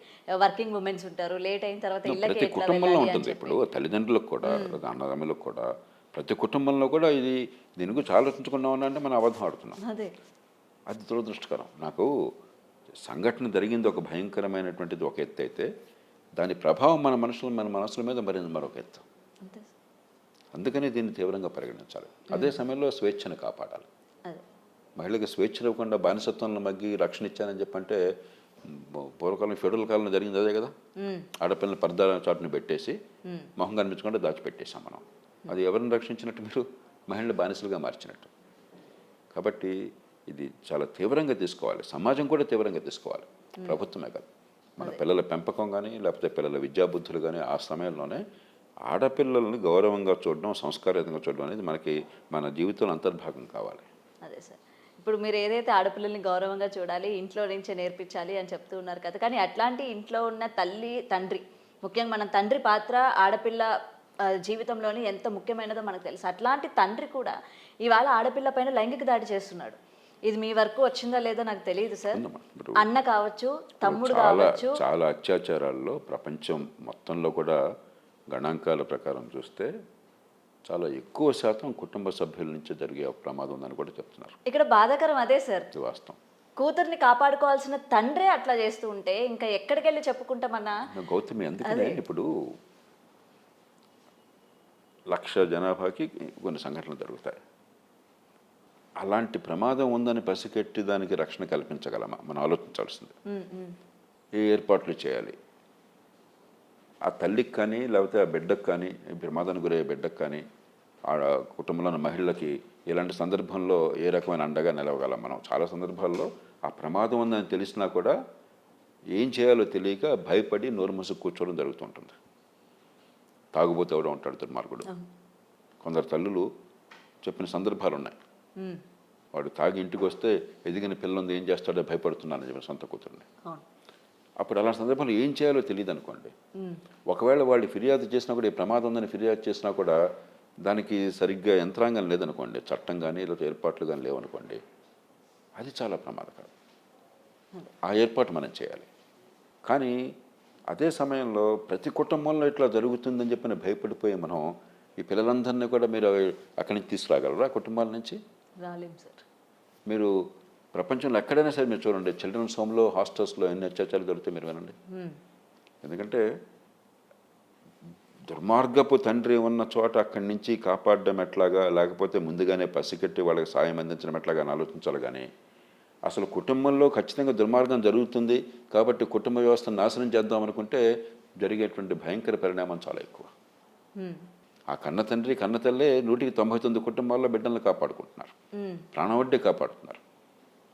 వర్కింగ్ ఉమెన్స్ ఉంటారు, లేట్ అయిన తర్వాత ప్రతి కుటుంబంలో ఉంటుంది. ఇప్పుడు తల్లిదండ్రులకు కూడా, అన్నదమ్ములకు కూడా, ప్రతి కుటుంబంలో కూడా దీని గురించి ఆలోచించుకున్నాం అంటే మనం అబద్ధం ఆడుతున్నాం. అది దురదృష్టకరం. నాకు సంఘటన జరిగింది ఒక భయంకరమైనటువంటిది ఒక ఎత్తు అయితే, దాని ప్రభావం మన మనసుల మీద మరొక ఎత్తు. అందుకని దీన్ని తీవ్రంగా పరిగణించాలి. అదే సమయంలో స్వేచ్ఛను కాపాడాలి. మహిళలకు స్వేచ్ఛ ఇవ్వకుండా బానిసత్వంలో మగ్గి రక్షణ ఇచ్చానని చెప్పంటే, పూర్వకాలం ఫెడరల్ కాలంలో జరిగింది అదే కదా. ఆడపిల్లల పర్దా చాటును పెట్టేసి మొహం కనిపించకుండా దాచిపెట్టేశాం మనం. అది ఎవరిని రక్షించినట్టు? మీరు మహిళలు బానిసలుగా మార్చినట్టు. కాబట్టి ఇది చాలా తీవ్రంగా తీసుకోవాలి, సమాజం కూడా తీవ్రంగా తీసుకోవాలి, ప్రభుత్వమే కాదు. మన పిల్లల పెంపకం కానీ, లేకపోతే పిల్లల విద్యాబుద్ధులు కానీ, ఆ సమయంలోనే ఆడపిల్లల్ని గౌరవంగా చూడడం, సంస్కారయుతంగా చూడడం అనేది మన జీవితంలో అంతర్భాగం కావాలి. అదే సార్, ఇప్పుడు మీరు ఏదైతే ఆడపిల్లల్ని గౌరవంగా చూడాలి, ఇంట్లో నుంచే నేర్పించాలి అని చెప్తూ ఉన్నారు కదా, కానీ అట్లాంటి ఇంట్లో ఉన్న తల్లి, తండ్రి, ముఖ్యంగా మన తండ్రి పాత్ర ఆడపిల్ల జీవితంలోని ఎంత ముఖ్యమైనదో మనకు తెలుసు. అట్లాంటి తండ్రి కూడా ఇవాళ ఆడపిల్ల పైన లైంగిక దాడి చేస్తున్నాడు. ఇది మీ వరకు వచ్చిందా లేదో నాకు తెలియదు సార్. అన్న కావచ్చు, తమ్ముడు కావచ్చు, చాలా అత్యాచారాల్లో ప్రపంచం మొత్తంలో కూడా గణాంకాల ప్రకారం చూస్తే చాలా ఎక్కువ శాతం కుటుంబ సభ్యుల నుంచి జరిగే ప్రమాదం ఉందని కూడా చెప్తున్నారు. ఇక్కడ బాధాకరం అదే సార్, వాస్తవం. కూతుర్ని కాపాడుకోవాల్సిన తండ్రే అట్లా చేస్తూ ఉంటే ఇంకా ఎక్కడికి వెళ్ళి చెప్పుకుంటామన్నా గౌతమి. అందుకనే ఇప్పుడు 1,00,000 జనాభాకి కొన్ని సంఘటనలు జరుగుతాయి. అలాంటి ప్రమాదం ఉందని పసిగట్టి దానికి రక్షణ కల్పించగలమా మనం ఆలోచించాల్సింది. ఏ ఏర్పాట్లు చేయాలి ఆ తల్లికి కానీ, లేకపోతే ఆ బిడ్డకు కానీ, ప్రమాదానికి గురయ్యే బిడ్డకు కానీ, ఆ కుటుంబంలోని మహిళలకి ఇలాంటి సందర్భంలో ఏ రకమైన అండగా నిలవగలం మనం. చాలా సందర్భాల్లో ఆ ప్రమాదం ఉందని తెలిసినా కూడా ఏం చేయాలో తెలియక భయపడి నోరు మూసుకు కూర్చోవడం జరుగుతుంటుంది. తాగుబోతూ ఎవడో ఉంటాడు దుర్మార్గుడు. కొందరు తల్లులు చెప్పిన సందర్భాలు ఉన్నాయి. వాడు తాగి ఇంటికి వస్తే ఎదిగిన పిల్లలు ఏం చేస్తాడో భయపడుతున్నానని చెప్పిన సొంత కూతురుని. అప్పుడు అలాంటి సందర్భంలో ఏం చేయాలో తెలియదు అనుకోండి. ఒకవేళ వాళ్ళు ఫిర్యాదు చేసినా కూడా, ఈ ప్రమాదం ఉందని ఫిర్యాదు చేసినా కూడా దానికి సరిగ్గా యంత్రాంగం లేదనుకోండి, చట్టం కానీ లేకపోతే ఏర్పాట్లు కానీ లేవనుకోండి, అది చాలా ప్రమాదకరం. ఆ ఏర్పాటు మనం చేయాలి. కానీ అదే సమయంలో ప్రతి కుటుంబంలో ఇట్లా జరుగుతుందని చెప్పి భయపడిపోయి మనం ఈ పిల్లలందరినీ కూడా మీరు అక్కడి నుంచి తీసుకురాగలరా కుటుంబాల నుంచి? రాలేం సార్. మీరు ప్రపంచంలో ఎక్కడైనా సరే మీరు చూడండి, చిల్డ్రన్స్ హోమ్లో, హాస్టల్స్లో ఎన్ని అత్యాచారాలు దొరికితే మీరు వినండి. ఎందుకంటే దుర్మార్గపు తండ్రి ఉన్న చోట అక్కడి నుంచి కాపాడడం ఎట్లాగా, లేకపోతే ముందుగానే పసిగట్టి వాళ్ళకి సాయం అందించడం ఎట్లాగా అని ఆలోచించాలి. కానీ అసలు కుటుంబంలో ఖచ్చితంగా దుర్మార్గం జరుగుతుంది కాబట్టి కుటుంబ వ్యవస్థను నాశనం చేద్దాం అనుకుంటే జరిగేటువంటి భయంకర పరిణామం చాలా ఎక్కువ. ఆ కన్న తండ్రి, కన్న తల్లే 199 కుటుంబాల్లో బిడ్డలను కాపాడుకుంటున్నారు, ప్రాణవడ్డే కాపాడుతున్నారు.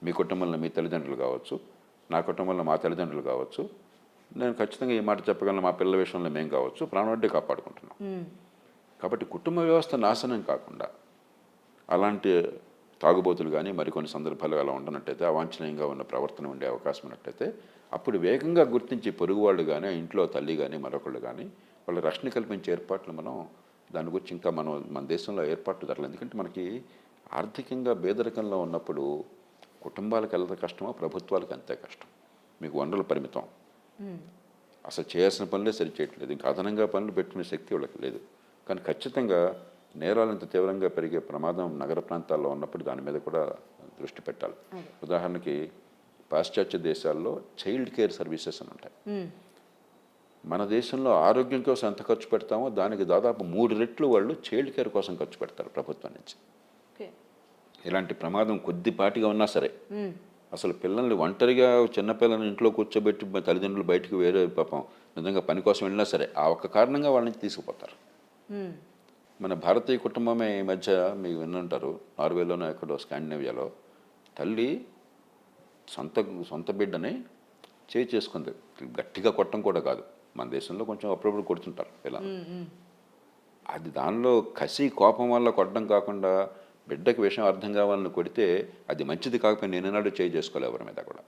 మీ కుటుంబంలో మీ తల్లిదండ్రులు కావచ్చు, నా కుటుంబంలో మా తల్లిదండ్రులు కావచ్చు, నేను ఖచ్చితంగా ఈ మాట చెప్పగలను, మా పిల్లల విషయంలో మేము కావచ్చు, ప్రాణవడ్డే కాపాడుకుంటున్నాం. కాబట్టి కుటుంబ వ్యవస్థ నాశనం కాకుండా అలాంటి తాగుబోతులు కానీ మరికొన్ని సందర్భాలు అలా ఉండనట్టయితే, అవాంఛనీయంగా ఉన్న ప్రవర్తన ఉండే అవకాశం ఉన్నట్టయితే, అప్పుడు వేగంగా గుర్తించి పొరుగు వాళ్ళు కానీ, ఇంట్లో తల్లి కానీ మరొకళ్ళు కానీ వాళ్ళ రక్షణ కల్పించే ఏర్పాట్లు మనం దాని గురించి ఇంకా మన దేశంలో ఏర్పాట్లు జరగలేదు. ఎందుకంటే మనకి ఆర్థికంగా పేదరికంలో ఉన్నప్పుడు కుటుంబాలకు ఎంత కష్టమో ప్రభుత్వాలకు అంతే కష్టం. మీకు వనరుల పరిమితం, అసలు చేయాల్సిన పనులే సరి చేయట్లేదు, ఇంకా అదనంగా పనులు పెట్టుకునే శక్తి వాళ్ళకి లేదు. కానీ ఖచ్చితంగా నేరాలు ఇంత తీవ్రంగా పెరిగే ప్రమాదం నగర ప్రాంతాల్లో ఉన్నప్పుడు దాని మీద కూడా దృష్టి పెట్టాలి. ఉదాహరణకి పాశ్చాత్య దేశాల్లో చైల్డ్ కేర్ సర్వీసెస్ అని ఉంటాయి. మన దేశంలో ఆరోగ్యం కోసం ఎంత ఖర్చు పెడతామో దానికి దాదాపు 3 రెట్లు వాళ్ళు చైల్డ్ కేర్ కోసం ఖర్చు పెడతారు ప్రభుత్వం నుంచి. ఇలాంటి ప్రమాదం కొద్దిపాటిగా ఉన్నా సరే అసలు పిల్లల్ని ఒంటరిగా చిన్నపిల్లల్ని ఇంట్లో కూర్చోబెట్టి తల్లిదండ్రులు బయటకు వేరే పాపం నిజంగా పని కోసం వెళ్ళినా సరే ఆ ఒక్క కారణంగా వాళ్ళని తీసుకుపోతారు. మన భారతీయ కుటుంబమే ఈ మధ్య మీకు విన్నుంటారు, నార్వేలోనో ఎక్కడో స్కాండినేవియాలో తల్లి సొంత బిడ్డని చేసుకుంది. గట్టిగా కొట్టడం కూడా కాదు, మన దేశంలో కొంచెం అప్పుడప్పుడు కొడుతుంటారు ఇలా. అది దానిలో కసి కోపం వల్ల కొట్టడం కాకుండా బిడ్డకి విషయం అర్థం కావాలని కొడితే అది మంచిది కాకపోయినా నేనేనాడు చేసుకోవాలి ఎవరి మీద కూడా.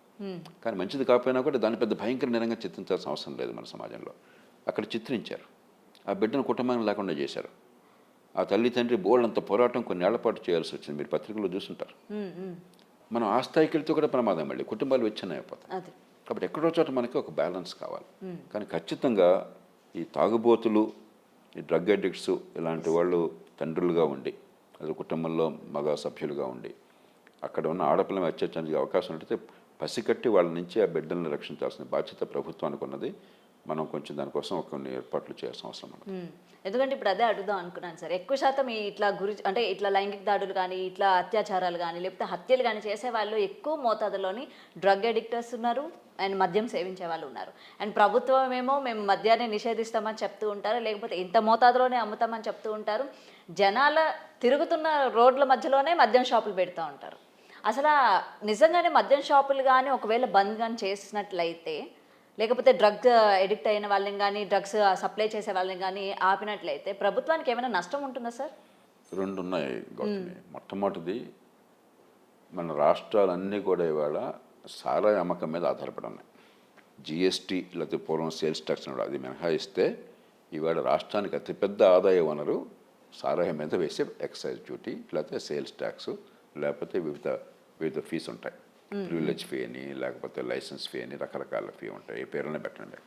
కానీ మంచిది కాకపోయినా కూడా దాని పెద్ద భయంకర నిరంగా చిత్రించాల్సిన అవసరం లేదు మన సమాజంలో. అక్కడ చిత్రించారు, ఆ బిడ్డను కుటుంబాన్ని లేకుండా చేశారు. ఆ తల్లి తండ్రి బోల్డంత పోరాటం కొన్నేళ్ల పాటు చేయాల్సి వచ్చింది, మీరు పత్రికల్లో చూస్తుంటారు. మనం ఆ స్థాయికి వెళ్తే కూడా ప్రమాదం, మళ్ళీ కుటుంబాలు విచ్ఛిన్నమైపోతాయి. కాబట్టి ఎక్కడో చోట మనకి ఒక బ్యాలెన్స్ కావాలి. కానీ ఖచ్చితంగా ఈ తాగుబోతులు, ఈ డ్రగ్ అడిక్ట్స్ ఇలాంటి వాళ్ళు తండ్రులుగా ఉండి, అది కుటుంబంలో మగ సభ్యులుగా ఉండి అక్కడ ఉన్న ఆడపిల్లని అత్యాచారానికి అవకాశం ఉంటే పసికట్టి వాళ్ళ నుంచి ఆ బిడ్డల్ని రక్షించాల్సిన బాధ్యత ప్రభుత్వానికి ఉన్నది. మనం కొంచెం దానికోసం కొన్ని ఏర్పాట్లు చేయాల్సిన అవసరం ఉంది. ఎందుకంటే ఇప్పుడు అదే అడుగుదాం అనుకున్నాను సార్. ఎక్కువ శాతం ఇట్లా అంటే ఇట్లా లైంగిక దాడులు కానీ, ఇట్లా అత్యాచారాలు కానీ, లేకపోతే హత్యలు కానీ చేసే వాళ్ళు ఎక్కువ మోతాదులోని డ్రగ్ అడిక్టర్స్ ఉన్నారు అండ్ మద్యం సేవించే వాళ్ళు ఉన్నారు. అండ్ ప్రభుత్వం ఏమో మేము మద్యాన్ని నిషేధిస్తామని చెప్తూ ఉంటారు, లేకపోతే ఇంత మోతాదులోనే అమ్ముతామని చెప్తూ ఉంటారు. జనాల తిరుగుతున్న రోడ్ల మధ్యలోనే మద్యం షాపులు పెడుతూ ఉంటారు. అసలు నిజంగానే మద్యం షాపులు కానీ ఒకవేళ బంద్ కానీ చేసినట్లయితే, లేకపోతే డ్రగ్ ఎడిక్ట్ అయిన వాళ్ళని కానీ, డ్రగ్స్ సప్లై చేసే వాళ్ళని కానీ ఆపినట్లయితే ప్రభుత్వానికి ఏమైనా నష్టం ఉంటుందా సార్? 2 ఉన్నాయి గౌతమి. మొట్టమొదటిది, మన రాష్ట్రాలన్నీ కూడా ఇవాళ సారాయి అమ్మకం మీద ఆధారపడి ఉన్నాయి. జిఎస్టీ లేకపోతే పూర్వం సేల్స్ ట్యాక్స్ అది మినహాయిస్తే ఇవాళ రాష్ట్రానికి అతిపెద్ద ఆదాయ వనరు సారాయి మీద వేసే ఎక్సైజ్ డ్యూటీ, లేకపోతే సేల్స్ ట్యాక్స్, లేకపోతే వివిధ ఫీజు ఉంటాయి. ప్రివిలేజ్ ఫీ అని, లేకపోతే లైసెన్స్ ఫీ అని, రకరకాల ఫీ ఉంటాయి, ఏ పేర్లనే పెట్టండి.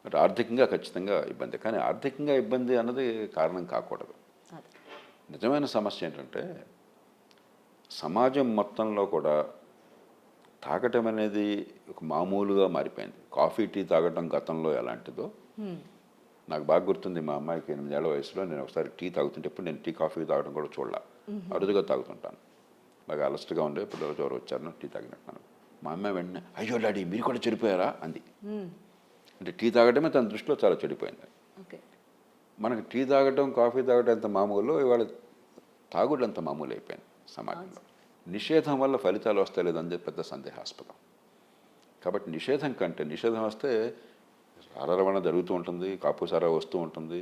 మరి ఆర్థికంగా ఖచ్చితంగా ఇబ్బంది. కానీ ఆర్థికంగా ఇబ్బంది అన్నది కారణం కాకూడదు. నిజమైన సమస్య ఏంటంటే సమాజం మొత్తంలో కూడా తాగటం అనేది ఒక మామూలుగా మారిపోయింది. కాఫీ టీ తాగటం గతంలో ఎలాంటిదో నాకు బాగా గుర్తుంది. మా అమ్మాయికి 8 ఏళ్ల వయసులో నేను ఒకసారి టీ తాగుతుంటే, ఎప్పుడు నేను టీ కాఫీ తాగడం కూడా చూడాల, అరుదుగా తాగుతుంటాను. బాగా అలస్ట్గా ఉండే పిల్లలు ఎవరు వచ్చారు, టీ తాగినట్టున్నాను. మా అమ్మాయి వెంటనే అయ్యో డాడీ మీరు కూడా చెడిపోయారా అంది. అంటే టీ తాగడమే తన దృష్టిలో చాలా చెడిపోయింది. మనకి టీ తాగడం కాఫీ తాగడం ఎంత మామూలు, ఇవాళ తాగుడు అంత మామూలు అయిపోయింది సమాజంలో. నిషేధం వల్ల ఫలితాలు వస్తాయి లేదని చెప్పి పెద్ద సందేహాస్పదం. కాబట్టి నిషేధం కంటే, నిషేధం వస్తే సారా రవాణా జరుగుతూ ఉంటుంది, కాపు సారా వస్తూ ఉంటుంది,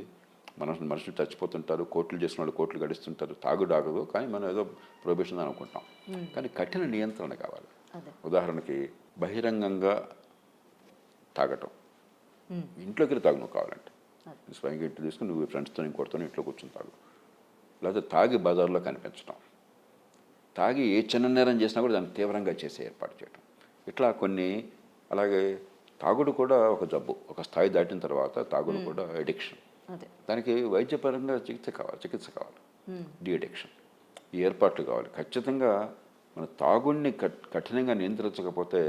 మనుషులు చచ్చిపోతుంటారు, కోట్లు చేసిన వాళ్ళు కోట్లు గడిస్తుంటారు, తాగుడు ఆగదు. కానీ మనం ఏదో ప్రొహిబిషన్ అనుకుంటాం. కానీ కఠిన నియంత్రణ కావాలి. ఉదాహరణకి బహిరంగంగా తాగటం, ఇంట్లోకి వెళ్ళి తాగు నువ్వు కావాలంటే, స్వయంగా ఇంట్లో తీసుకుని నువ్వు ఫ్రెండ్స్తో ఇంకోటితో ఇంట్లో కూర్చొని తాగు. లేకపోతే తాగి బజార్లో కనిపించడం, తాగి ఏ చిన్న నేరం చేసినా కూడా దాన్ని తీవ్రంగా చేసే ఏర్పాటు చేయడం, ఇట్లా కొన్ని. అలాగే తాగుడు కూడా ఒక జబ్బు, ఒక స్థాయి దాటిన తర్వాత తాగుడు కూడా అడిక్షన్. దానికి వైద్యపరంగా చికిత్స కావాలి, డి అడిక్షన్. ఈ ఏర్పాట్లు కావాలి. ఖచ్చితంగా మన తాగుడిని కఠినంగా నియంత్రించకపోతే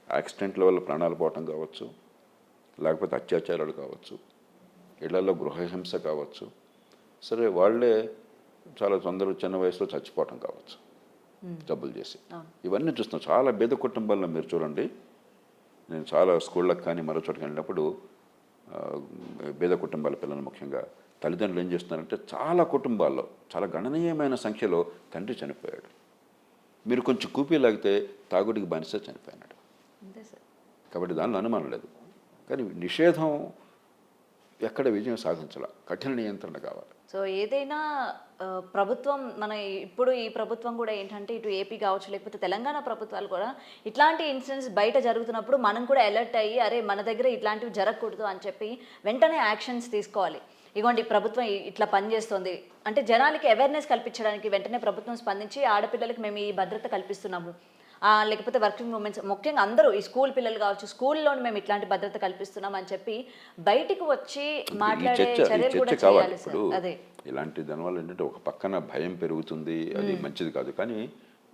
యాక్సిడెంట్ల వల్ల ప్రాణాలు పోవటం కావచ్చు, లేకపోతే అత్యాచారాలు కావచ్చు, ఇళ్లలో గృహహింస కావచ్చు, సరే వాళ్ళే చాలా తొందరగా చిన్న వయసులో చచ్చిపోవటం కావచ్చు జబ్బులు చేసి. ఇవన్నీ చూస్తున్నాం చాలా పేద కుటుంబాల్లో. మీరు చూడండి, నేను చాలా స్కూళ్ళకి కానీ మరో చోటుకి వెళ్ళినప్పుడు పేద కుటుంబాల పిల్లలు ముఖ్యంగా తల్లిదండ్రులు ఏం చేస్తున్నారంటే, చాలా కుటుంబాల్లో చాలా గణనీయమైన సంఖ్యలో తండ్రి చనిపోయాడు, మీరు కొంచెం కూపీ లాగితే తాగుడికి బానిస చనిపోయినాడు. కాబట్టి దానిలో అనుమానం లేదు. కానీ నిషేధం ఎక్కడ విజయం సాధించాల, కఠిన నియంత్రణ కావాలి. సో ఏదైనా ప్రభుత్వం, మన ఇప్పుడు ఈ ప్రభుత్వం కూడా ఏంటంటే, ఇటు ఏపీ కావచ్చు లేకపోతే తెలంగాణ ప్రభుత్వాలు కూడా ఇట్లాంటి ఇన్సిడెంట్స్ బయట జరుగుతున్నప్పుడు మనం కూడా అలర్ట్ అయ్యి, అరే మన దగ్గర ఇట్లాంటివి జరగకూడదు అని చెప్పి వెంటనే యాక్షన్స్ తీసుకోవాలి. ఇగోండి ప్రభుత్వం ఇట్లా పనిచేస్తుంది అంటే జనాలకి అవేర్నెస్ కల్పించడానికి వెంటనే ప్రభుత్వం స్పందించి ఆడపిల్లలకి మేము ఈ భద్రత కల్పిస్తున్నాము, లేకపోతే వర్కింగ్ ఉమెన్స్ ముఖ్యంగా అందరూ ఈ స్కూల్ పిల్లలు కావచ్చు, స్కూల్లోనే మేము ఇట్లాంటి భద్రత కల్పిస్తున్నాం అని చెప్పి బయటికి వచ్చి మాట్లాడే చర్యలు కూడా చేయాలి సార్. అదే ఇలాంటి దానివల్ల ఏంటంటే ఒక పక్కన భయం పెరుగుతుంది, అది మంచిది కాదు. కానీ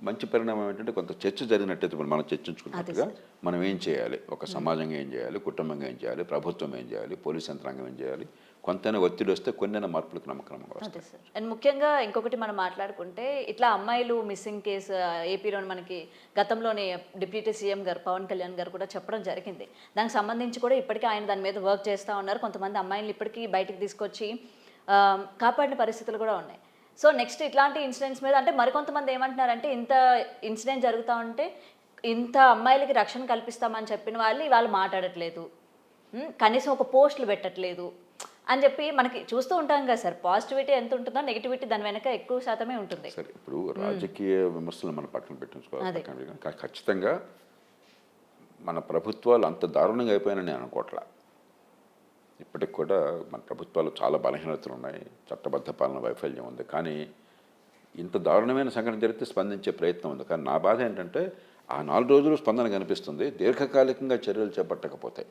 మంచి పరిణామం ఏంటంటే కొంత చర్చ జరిగినట్టయితే మనం చర్చించుకున్నట్టుగా మనం ఏం చేయాలి, ఒక సమాజంగా ఏం చేయాలి, కుటుంబంగా ఏం చేయాలి, ప్రభుత్వం ఏం చేయాలి, పోలీస్ యంత్రాంగం ఏం చేయాలి, కొంతైనా ఒత్తిడి వస్తే కొన్నైనా మార్పులకు నమ్మకంగా వస్తాయి. సార్. అండ్ ముఖ్యంగా ఇంకొకటి మనం మాట్లాడుకుంటే ఇట్లా అమ్మాయిలు మిస్సింగ్ కేసు ఏపీలో మనకి గతంలోనే డిప్యూటీ సీఎం గారు పవన్ కళ్యాణ్ గారు కూడా చెప్పడం జరిగింది. దానికి సంబంధించి కూడా ఇప్పటికీ ఆయన దాని మీద వర్క్ చేస్తూ ఉన్నారు. కొంతమంది అమ్మాయిలు ఇప్పటికీ బయటికి తీసుకొచ్చి కాపాడిన పరిస్థితులు కూడా ఉన్నాయి. సో నెక్స్ట్ ఇట్లాంటి ఇన్సిడెంట్స్ మీద అంటే మరికొంతమంది ఏమంటున్నారంటే ఇంత ఇన్సిడెంట్ జరుగుతూ ఉంటే ఇంత అమ్మాయిలకి రక్షణ కల్పిస్తామని చెప్పిన వాళ్ళు మాట్లాడట్లేదు, కనీసం ఒక పోస్టులు పెట్టట్లేదు అని చెప్పి మనకి చూస్తూ ఉంటాం కదా సార్. పాజిటివిటీ ఎంత ఉంటుందో నెగిటివిటీ దాని వెనక ఎక్కువ శాతమే ఉంటుంది. సరే, ఇప్పుడు రాజకీయ విమర్శలు మన పక్కన పెట్టించుకోవాలి. ఖచ్చితంగా మన ప్రభుత్వాలు అంత దారుణంగా అయిపోయాయని నేను అనుకోవట్లా. ఇప్పటికి కూడా మన ప్రభుత్వాలు చాలా బలహీనతలు ఉన్నాయి, చట్టబద్ధ పాలన వైఫల్యం ఉంది. కానీ ఇంత దారుణమైన సంఘటన జరిగితే స్పందించే ప్రయత్నం ఉంది. కానీ నా బాధ ఏంటంటే ఆ 4 రోజులు స్పందన కనిపిస్తుంది, దీర్ఘకాలికంగా చర్యలు చేపట్టకపోతే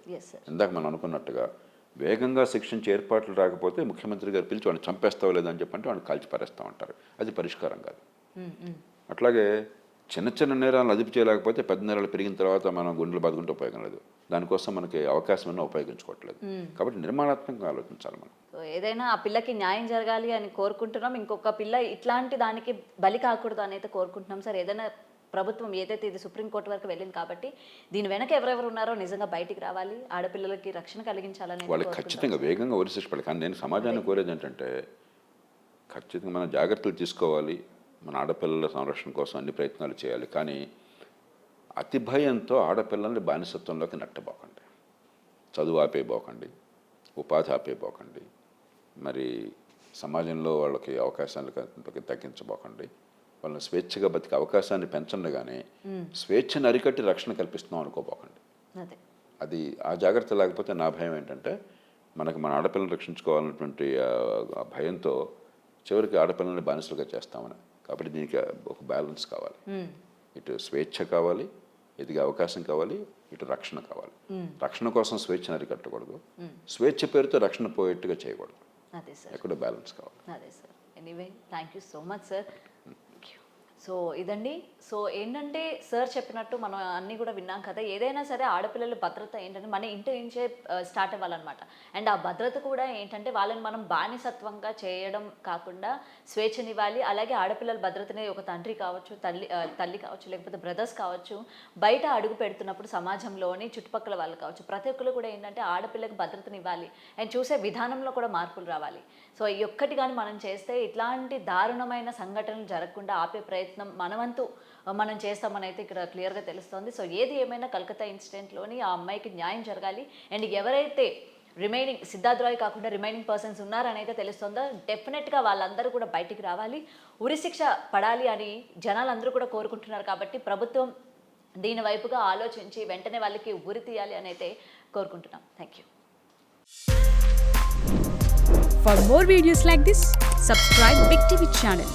ఇందాక మనం అనుకున్నట్టుగా వేగంగా శిక్షించే ఏర్పాట్లు రాకపోతే ముఖ్యమంత్రి గారు పిలిచి వాడిని చంపేస్తావు లేదని చెప్పంటే వాడిని కాల్చి పారేస్తూ ఉంటారు. అది పరిష్కారం కాదు. అట్లాగే చిన్న చిన్న నేరాలను అదుపు చేయలేకపోతే పెద్ద నేరాలు పెరిగిన తర్వాత మనం గుండెలు బతుకుంటే ఉపయోగం లేదు. దానికోసం మనకి అవకాశం అన్నా ఉపయోగించుకోవట్లేదు. కాబట్టి నిర్మాణాత్మకంగా ఆలోచించాలి మనం. ఏదైనా ఆ పిల్లకి న్యాయం జరగాలి అని కోరుకుంటున్నాం, ఇంకొక పిల్ల ఇట్లాంటి దానికి బలి కాకూడదు అని అయితే కోరుకుంటున్నాం సార్. ఏదైనా ప్రభుత్వం ఏదైతే ఇది సుప్రీంకోర్టు వరకు వెళ్ళింది కాబట్టి దీని వెనక ఎవరెవరు ఉన్నారో నిజంగా బయటికి రావాలి, ఆడపిల్లలకి రక్షణ కలిగించాలని వాళ్ళకి ఖచ్చితంగా వేగంగా ఉరిశిష్టపడాలి. కానీ నేను సమాజాన్ని కోరేది ఏంటంటే ఖచ్చితంగా మనం జాగ్రత్తలు తీసుకోవాలి, మన ఆడపిల్లల సంరక్షణ కోసం అన్ని ప్రయత్నాలు చేయాలి. కానీ అతి భయంతో ఆడపిల్లల్ని బానిసత్వంలోకి నెట్టబోకండి, చదువు ఆపేయబోకండి, ఉపాధి ఆపేయబోకండి, మరి సమాజంలో వాళ్ళకి అవకాశాలు తగ్గించబోకండి, వాళ్ళని స్వేచ్ఛగా బతికే అవకాశాన్ని పెంచండి. కానీ స్వేచ్ఛను అరికట్టి రక్షణ కల్పిస్తున్నాం అనుకోబోకండి. అది ఆ జాగ్రత్త లేకపోతే నా భయం ఏంటంటే మనకు మన ఆడపిల్లని రక్షించుకోవాలన్నటువంటి భయంతో చివరికి ఆడపిల్లల్ని బానిసలుగా చేస్తామని. కాబట్టి దీనికి ఒక బ్యాలెన్స్ కావాలి. ఇటు స్వేచ్ఛ కావాలి, ఎదిగే అవకాశం కావాలి, ఇటు రక్షణ కావాలి. రక్షణ కోసం స్వేచ్ఛను అరికట్టకూడదు, స్వేచ్ఛ పేరుతో రక్షణ పోయేట్టుగా చేయకూడదు. ఎక్కడో బ్యాలెన్స్ కావాలి. అదే sir. Anyway thank you so much sir. So ఇదండి. సో ఏంటంటే సార్ చెప్పినట్టు మనం అన్నీ కూడా విన్నాం కదా. ఏదైనా సరే ఆడపిల్లల భద్రత ఏంటంటే మన ఇంటి నుంచే స్టార్ట్ అవ్వాలన్నమాట. అండ్ ఆ భద్రత కూడా ఏంటంటే వాళ్ళని మనం బానిసత్వంగా చేయడం కాకుండా స్వేచ్ఛనివ్వాలి. అలాగే ఆడపిల్లల భద్రతని ఒక తండ్రి కావచ్చు, తల్లి కావచ్చు, లేకపోతే బ్రదర్స్ కావచ్చు, బయట అడుగు పెడుతున్నప్పుడు సమాజంలోని చుట్టుపక్కల వాళ్ళు కావచ్చు, ప్రతి ఒక్కరు కూడా ఏంటంటే ఆడపిల్లకి భద్రతని ఇవ్వాలి అండ్ చూసే విధానంలో కూడా మార్పులు రావాలి. సో ఈ ఒక్కటి కానీ మనం చేస్తే ఇట్లాంటి దారుణమైన సంఘటనలు జరగకుండా ఆపే ప్రయత్నం మనవంతు మనం చేస్తామని అయితే ఇక్కడ క్లియర్గా తెలుస్తుంది. సో ఏది ఏమైనా కలకత్తా ఇన్సిడెంట్లోని ఆ అమ్మాయికి న్యాయం జరగాలి. అండ్ ఎవరైతే రిమైనింగ్ సిద్ధార్థ్ రాయ్ కాకుండా రిమైనింగ్ పర్సన్స్ ఉన్నారని అయితే తెలుస్తుందో డెఫినెట్గా వాళ్ళందరూ కూడా బయటికి రావాలి, ఉరిశిక్ష పడాలి అని జనాలందరూ కూడా కోరుకుంటున్నారు. కాబట్టి ప్రభుత్వం దీని వైపుగా ఆలోచించి వెంటనే వాళ్ళకి ఉరి తీయాలి అని అయితే కోరుకుంటున్నాం. Thank you. For more videos like this, subscribe Big TV channel.